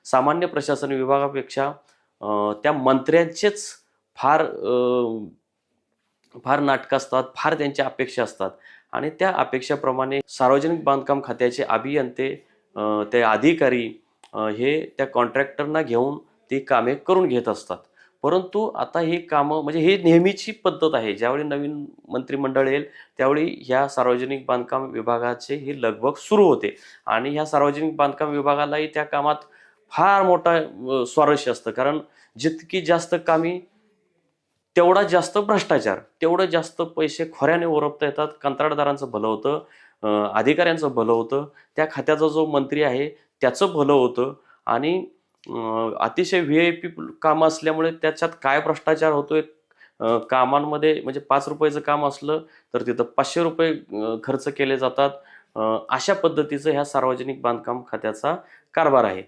सामान्य प्रशासन विभागापेक्षा त्या मंत्र्यांचेच फार फार नाटकं असतात, फार त्यांच्या अपेक्षा असतात आणि त्या अपेक्षेप्रमाणे सार्वजनिक बांधकाम खात्याचे अभियंते, ते अधिकारी हे त्या कॉन्ट्रॅक्टरना घेऊन ती कामे करून घेत असतात. परंतु आता ही कामं म्हणजे ही नेहमीची पद्धत आहे. ज्यावेळी नवीन मंत्रिमंडळ येईल त्यावेळी ह्या सार्वजनिक बांधकाम विभागाची ही लगबग सुरू होते आणि ह्या सार्वजनिक बांधकाम विभागालाही त्या कामात फार मोठा स्वारस्य असतं. कारण जितकी जास्त कामी तेवढा जास्त भ्रष्टाचार, तेवढं जास्त पैसे खोऱ्याने ओरबता येतात. कंत्राटदारांचं भलं होतं, अधिकाऱ्यांचं भलं होतं, त्या खात्याचा जो मंत्री आहे त्याचं भलं होतं आणि अतिशय व्ही-आय-पी कामं असल्यामुळे त्याच्यात काय भ्रष्टाचार होतोय, कामांमध्ये म्हणजे ₹5 काम असलं तर तिथं ₹500 खर्च केले जातात. अशा पद्धतीचं ह्या सार्वजनिक बांधकाम खात्याचा कारभार आहे.